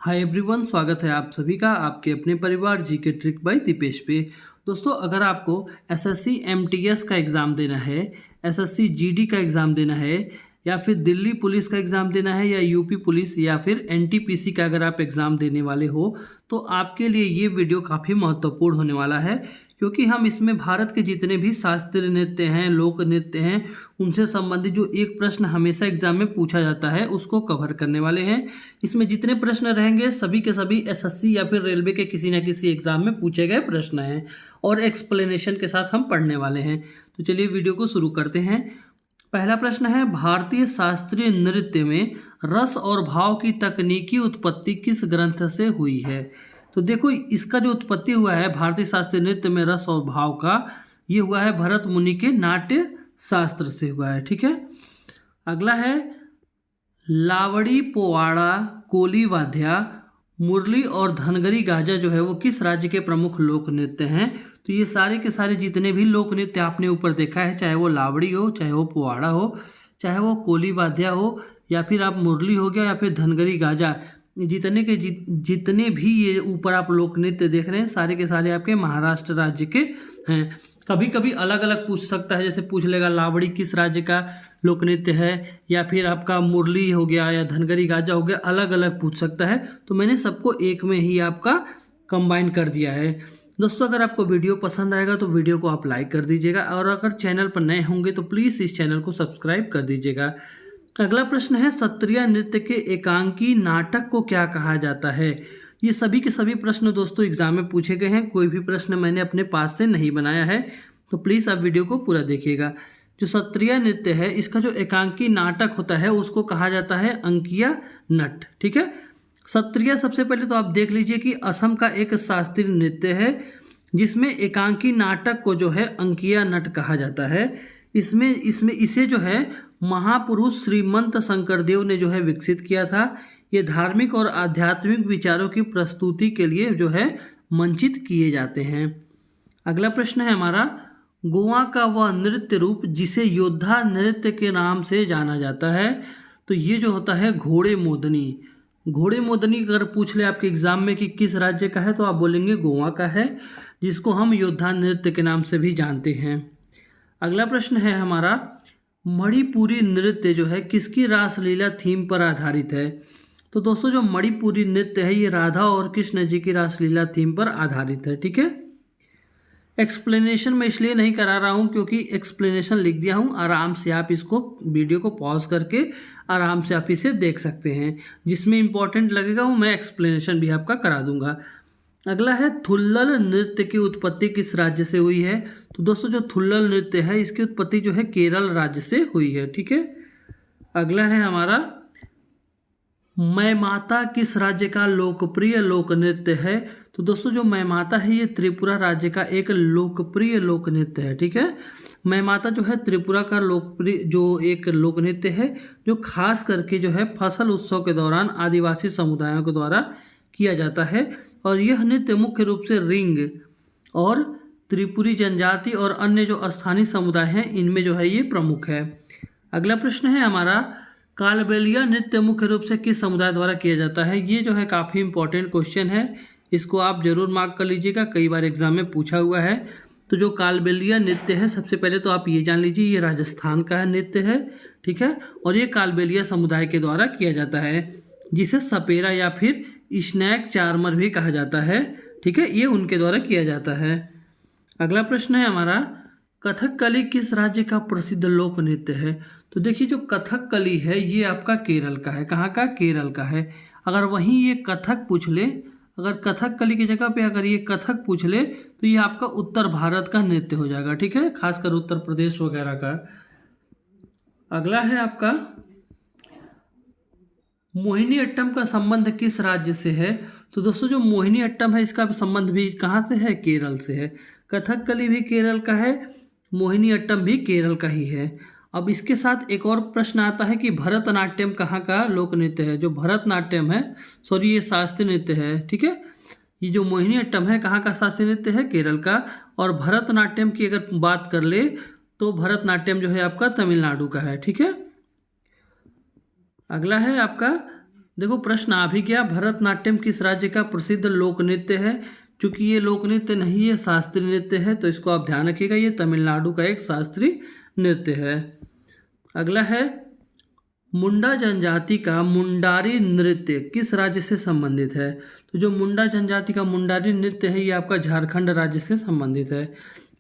Hi everyone, स्वागत है आप सभी का आपके अपने परिवार जी के ट्रिक बाय दीपेश पे। दोस्तों, अगर आपको एसएससी एमटीएस का एग्ज़ाम देना है, एसएससी जीडी का एग्ज़ाम देना है, या फिर दिल्ली पुलिस का एग्ज़ाम देना है, या यूपी पुलिस या फिर एनटीपीसी का अगर आप एग्ज़ाम देने वाले हो, तो आपके लिए ये वीडियो काफ़ी महत्वपूर्ण होने वाला है, क्योंकि हम इसमें भारत के जितने भी शास्त्रीय नृत्य हैं, लोक नृत्य हैं, उनसे संबंधित जो एक प्रश्न हमेशा एग्जाम में पूछा जाता है उसको कवर करने वाले हैं। इसमें जितने प्रश्न रहेंगे सभी के सभी एसएससी या फिर रेलवे के किसी न किसी एग्जाम में पूछे गए प्रश्न हैं और एक्सप्लेनेशन के साथ हम पढ़ने वाले हैं। तो चलिए वीडियो को शुरू करते हैं। पहला प्रश्न है, भारतीय शास्त्रीय नृत्य में रस और भाव की तकनीकी उत्पत्ति किस ग्रंथ से हुई है? तो देखो, इसका जो उत्पत्ति हुआ है भारतीय शास्त्रीय नृत्य में रस और भाव का, ये हुआ है भरत मुनि के नाट्य शास्त्र से हुआ है। ठीक है। अगला है, लावड़ी, पोवाड़ा, कोली वाद्या, मुरली और धनगरी गाजा जो है वो किस राज्य के प्रमुख लोक नृत्य हैं? तो ये सारे के सारे जितने भी लोक नृत्य आपने ऊपर देखा है, चाहे वो लावड़ी हो, चाहे वो पोवाड़ा हो, चाहे वो कोली वाद्या हो, या फिर आप मुरली हो गया, या फिर धनगरी गाजा, जितने भी ये ऊपर आप लोक नृत्य देख रहे हैं सारे के सारे आपके महाराष्ट्र राज्य के हैं। कभी कभी अलग अलग पूछ सकता है, जैसे पूछ लेगा लावड़ी किस राज्य का लोक नृत्य है, या फिर आपका मुरली हो गया या धनगरी गाजा हो गया, अलग अलग पूछ सकता है। तो मैंने सबको एक में ही आपका कंबाइन कर दिया है। दोस्तों, अगर आपको वीडियो पसंद आएगा तो वीडियो को आप लाइक कर दीजिएगा, और अगर चैनल पर नए होंगे तो प्लीज़ इस चैनल को सब्सक्राइब कर दीजिएगा। अगला प्रश्न है, सत्रिया नृत्य के एकांकी नाटक को क्या कहा जाता है? ये सभी के सभी प्रश्न दोस्तों एग्जाम में पूछे गए हैं, कोई भी प्रश्न मैंने अपने पास से नहीं बनाया है, तो प्लीज़ आप वीडियो को पूरा देखिएगा। जो सत्रिया नृत्य है इसका जो एकांकी नाटक होता है उसको कहा जाता है अंकिया नट। ठीक है। सत्रिया, सबसे पहले तो आप देख लीजिए कि असम का एक शास्त्रीय नृत्य है जिसमें एकांकी नाटक को जो है अंकिया नट कहा जाता है। इसमें इसमें इसे जो है महापुरुष श्रीमंत शंकरदेव ने जो है विकसित किया था। ये धार्मिक और आध्यात्मिक विचारों की प्रस्तुति के लिए जो है मंचित किए जाते हैं। अगला प्रश्न है हमारा, गोवा का वह नृत्य रूप जिसे योद्धा नृत्य के नाम से जाना जाता है, तो ये जो होता है घोड़े मोदनी। घोड़े मोदनी अगर पूछ ले आपके एग्जाम में कि किस राज्य का है, तो आप बोलेंगे गोवा का है, जिसको हम योद्धा नृत्य के नाम से भी जानते हैं। अगला प्रश्न है हमारा, मणिपुरी नृत्य जो है किसकी रासलीला थीम पर आधारित है? तो दोस्तों, जो मणिपुरी नृत्य है ये राधा और कृष्ण जी की रासलीला थीम पर आधारित है। ठीक है। एक्सप्लेनेशन मैं इसलिए नहीं करा रहा हूँ क्योंकि एक्सप्लेनेशन लिख दिया हूँ, आराम से आप इसको वीडियो को पॉज करके आराम से आप इसे देख सकते हैं। जिसमें इंपॉर्टेंट लगेगा वो मैं एक्सप्लेनेशन भी आपका करा दूंगा। अगला है, थुल्लल नृत्य की उत्पत्ति किस राज्य से हुई है? तो दोस्तों, जो थुल्लल नृत्य है इसकी उत्पत्ति जो है केरल राज्य से हुई है। ठीक है। अगला है हमारा, मैं माता किस राज्य का लोकप्रिय लोक नृत्य है? तो दोस्तों, जो मैं माता है ये त्रिपुरा राज्य का एक लोकप्रिय लोक नृत्य है। ठीक है। मैं माता जो है त्रिपुरा का लोकप्रिय जो एक लोक नृत्य है, जो खास करके जो है फसल उत्सव के दौरान आदिवासी समुदायों के द्वारा किया जाता है, और यह नृत्य मुख्य रूप से रिंग और त्रिपुरी जनजाति और अन्य जो स्थानीय समुदाय हैं इनमें जो है ये प्रमुख है। अगला प्रश्न है हमारा, कालबेलिया नृत्य मुख्य रूप से किस समुदाय द्वारा किया जाता है? ये जो है काफ़ी इंपॉर्टेंट क्वेश्चन है, इसको आप जरूर मार्क कर लीजिएगा, कई बार एग्जाम में पूछा हुआ है। तो जो कालबेलिया नृत्य है, सबसे पहले तो आप ये जान लीजिए ये राजस्थान का नृत्य है। ठीक है। और ये कालबेलिया समुदाय के द्वारा किया जाता है, जिसे सपेरा या फिर स्नैक चार्मर भी कहा जाता है। ठीक है। ये उनके द्वारा किया जाता है। अगला प्रश्न है हमारा, कथकली किस राज्य का प्रसिद्ध लोक नृत्य है? तो देखिए, जो कथकली है ये आपका केरल का है। कहाँ का? केरल का है। अगर वहीं ये कथक पूछ ले, अगर कथकली की जगह पे अगर ये कथक पूछ ले, तो ये आपका उत्तर भारत का नृत्य हो जाएगा। ठीक है। खासकर उत्तर प्रदेश वगैरह का। अगला है आपका, मोहिनी अट्टम का संबंध किस राज्य से है? तो दोस्तों, जो मोहिनी अट्टम है इसका संबंध भी कहाँ से है? केरल से है। कथकली भी केरल का है, मोहिनी अट्टम भी केरल का ही है। अब इसके साथ एक और प्रश्न आता है कि भरतनाट्यम कहाँ का लोक नृत्य है? जो भरतनाट्यम है, सॉरी ये शास्त्रीय नृत्य है। ठीक है। ये जो मोहिनी अट्टम है कहाँ का शास्त्रीय नृत्य है? केरल का। और भरतनाट्यम की अगर बात कर ले तो भरतनाट्यम जो है आपका तमिलनाडु का है। ठीक है। अगला है आपका, देखो प्रश्न आ भी गया, भरतनाट्यम किस राज्य का प्रसिद्ध लोक नृत्य है। चूंकि ये लोक नृत्य नहीं है, शास्त्रीय नृत्य है, तो इसको आप ध्यान रखिएगा, ये तमिलनाडु का एक शास्त्रीय नृत्य है। अगला है, मुंडा जनजाति का मुंडारी नृत्य किस राज्य से संबंधित है। तो जो मुंडा जनजाति का मुंडारी नृत्य है, ये आपका झारखंड राज्य से संबंधित है,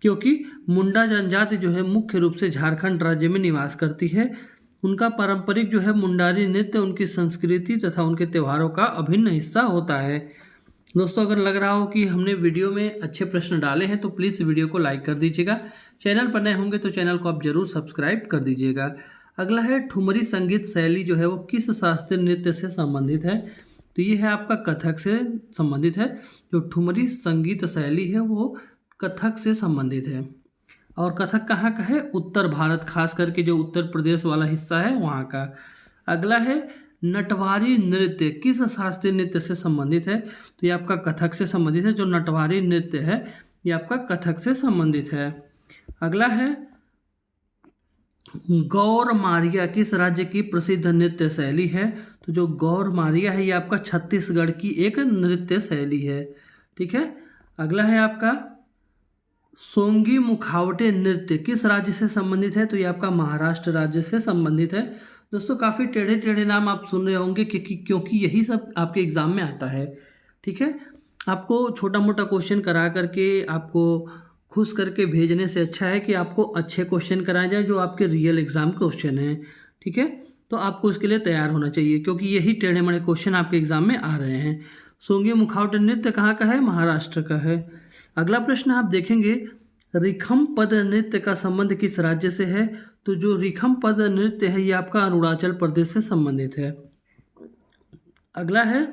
क्योंकि मुंडा जनजाति जो है मुख्य रूप से झारखंड राज्य में निवास करती है। उनका पारंपरिक जो है मुंडारी नृत्य उनकी संस्कृति तथा उनके त्योहारों का अभिन्न हिस्सा होता है। दोस्तों, अगर लग रहा हो कि हमने वीडियो में अच्छे प्रश्न डाले हैं तो प्लीज़ वीडियो को लाइक कर दीजिएगा। चैनल पर नए होंगे तो चैनल को आप जरूर सब्सक्राइब कर दीजिएगा। अगला है, ठुमरी संगीत शैली जो है वो किस शास्त्रीय नृत्य से संबंधित है। तो ये है आपका कथक से संबंधित है। जो ठुमरी संगीत शैली है वो कथक से संबंधित है। और कथक कहाँ का है, उत्तर भारत, खास करके जो उत्तर प्रदेश वाला हिस्सा है वहाँ का। अगला है, नटवारी नृत्य किस शास्त्रीय नृत्य से संबंधित है। तो ये आपका कथक से संबंधित है। जो नटवारी नृत्य है ये आपका कथक से संबंधित है। अगला है, गौर मारिया किस राज्य की प्रसिद्ध नृत्य शैली है। तो जो गौर मारिया है ये आपका छत्तीसगढ़ की एक नृत्य शैली है। ठीक है। अगला है आपका, सोंगी मुखावटे नृत्य किस राज्य से संबंधित है। तो ये आपका महाराष्ट्र राज्य से संबंधित है। दोस्तों, काफ़ी टेढ़े टेढ़े नाम आप सुन रहे होंगे क्योंकि यही सब आपके एग्जाम में आता है। ठीक है। आपको छोटा मोटा क्वेश्चन करा करके आपको खुश करके भेजने से अच्छा है कि आपको अच्छे क्वेश्चन कराए जाए जो आपके रियल एग्जाम क्वेश्चन हैं। ठीक है। तो आपको इसके लिए तैयार होना चाहिए, क्योंकि यही टेढ़े मेढ़े क्वेश्चन आपके एग्जाम में आ रहे हैं। सोंगी मुखावटे नृत्य कहाँ का है, महाराष्ट्र का है। अगला प्रश्न आप देखेंगे, रिखम पद नृत्य का संबंध किस राज्य से है। तो जो रिखम पद नृत्य है ये आपका अरुणाचल प्रदेश से संबंधित है। अगला है,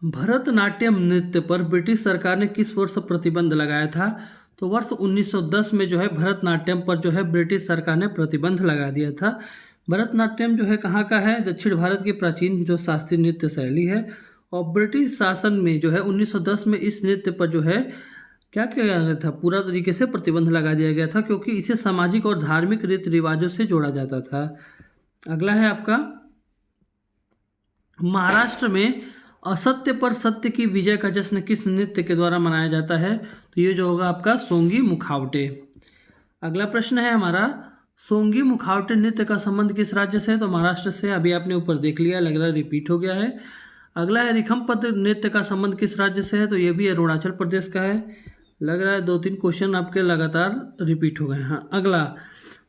भरतनाट्यम नृत्य पर ब्रिटिश सरकार ने किस वर्ष प्रतिबंध लगाया था। तो वर्ष 1910 में जो है भरतनाट्यम पर जो है ब्रिटिश सरकार ने प्रतिबंध लगा दिया था। भरतनाट्यम जो है कहाँ का है, दक्षिण भारत की प्राचीन जो शास्त्रीय नृत्य शैली है। और ब्रिटिश शासन में जो है 1910 में इस नृत्य पर जो है क्या किया गया था, पूरा तरीके से प्रतिबंध लगा दिया गया था, क्योंकि इसे सामाजिक और धार्मिक रीति रिवाजों से जोड़ा जाता था। अगला है आपका, महाराष्ट्र में असत्य पर सत्य की विजय का जश्न किस नृत्य के द्वारा मनाया जाता है। तो ये जो होगा आपका सोंगी मुखावटे। अगला प्रश्न है हमारा, सोंगी मुखावटे नृत्य का संबंध किस राज्य से है। तो महाराष्ट्र से। अभी आपने ऊपर देख लिया, लग रहा है रिपीट हो गया है। अगला है, रिखमपद नृत्य का संबंध किस राज्य से है। तो ये भी अरुणाचल प्रदेश का है। लग रहा है 2-3 क्वेश्चन आपके लगातार रिपीट हो गए हैं। अगला,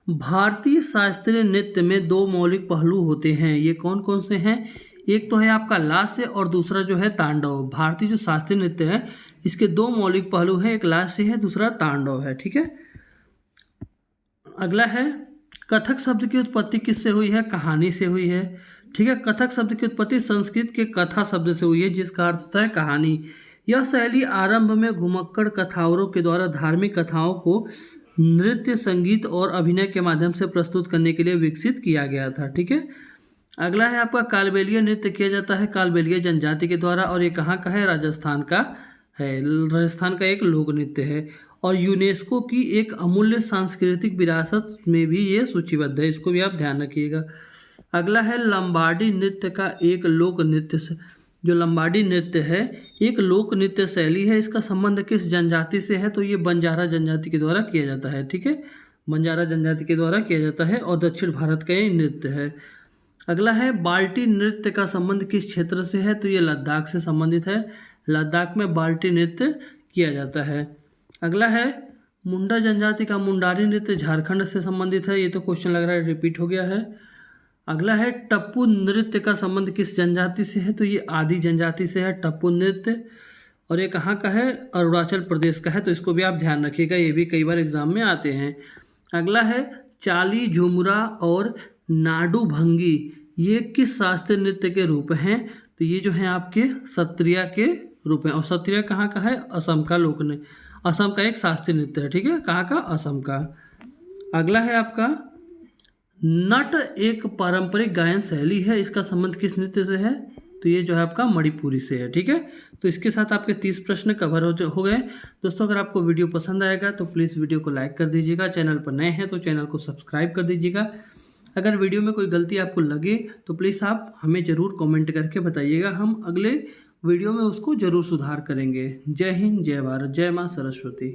भारतीय शास्त्रीय नृत्य में 2 मौलिक पहलू होते हैं, ये कौन कौन से हैं। एक तो है आपका लास्य और दूसरा जो है तांडव। भारतीय जो शास्त्रीय नृत्य है इसके 2 मौलिक पहलू हैं, एक लास्य है, दूसरा तांडव है। ठीक है। अगला है, कथक शब्द की उत्पत्ति किससे हुई है, कहानी से हुई है। ठीक है। कथक शब्द की उत्पत्ति संस्कृत के कथा शब्द से हुई है, जिसका अर्थ होता है कहानी। यह शैली आरंभ में घुमक्कड़ कथावरों के द्वारा धार्मिक कथाओं को नृत्य, संगीत और अभिनय के माध्यम से प्रस्तुत करने के लिए विकसित किया गया था। ठीक है। अगला है आपका, कालबेलिया नृत्य किया जाता है कालबेलिया जनजाति के द्वारा, और ये कहाँ का है, राजस्थान का है। राजस्थान का एक लोक नृत्य है और यूनेस्को की एक अमूल्य सांस्कृतिक विरासत में भी ये सूचीबद्ध है, इसको भी आप ध्यान रखिएगा। अगला है, लंबाडी नृत्य का एक लोक नृत्य। जो लंबाडी नृत्य है एक लोक नृत्य शैली है, इसका संबंध किस जनजाति से है। तो ये बंजारा जनजाति के द्वारा किया जाता है। ठीक है। बंजारा जनजाति के द्वारा किया जाता है और दक्षिण भारत का ये नृत्य है। अगला है, बाल्टी नृत्य का संबंध किस क्षेत्र से है। तो ये लद्दाख से संबंधित है। लद्दाख में बाल्टी नृत्य किया जाता है। अगला है, मुंडा जनजाति का मुंडारी नृत्य झारखंड से संबंधित है। ये तो क्वेश्चन लग रहा है रिपीट हो गया है। अगला है, टप्पू नृत्य का संबंध किस जनजाति से है। तो ये आदि जनजाति से है टप्पू नृत्य, और ये कहाँ का है, अरुणाचल प्रदेश का है। तो इसको भी आप ध्यान रखिएगा, ये भी कई बार एग्जाम में आते हैं। अगला है, चाली, झुमरा और नाडू भंगी ये किस शास्त्रीय नृत्य के रूप हैं। तो ये जो हैं आपके सत्रिया के रूप हैं, और सत्रिया कहाँ का है, असम का लोक नृत्य, असम का एक शास्त्रीय नृत्य है। ठीक है। कहाँ का, असम का। अगला है आपका, नट एक पारंपरिक गायन शैली है, इसका संबंध किस नृत्य से है। तो ये जो है आपका मणिपुरी से है। ठीक है। तो इसके साथ आपके 30 प्रश्न कवर हो गए। दोस्तों, अगर आपको वीडियो पसंद आएगा तो प्लीज़ वीडियो को लाइक कर दीजिएगा। चैनल पर नए हैं तो चैनल को सब्सक्राइब कर दीजिएगा। अगर वीडियो में कोई गलती आपको लगे तो प्लीज़ आप हमें ज़रूर कमेंट करके बताइएगा, हम अगले वीडियो में उसको ज़रूर सुधार करेंगे। जय हिंद, जय भारत, जय माँ सरस्वती।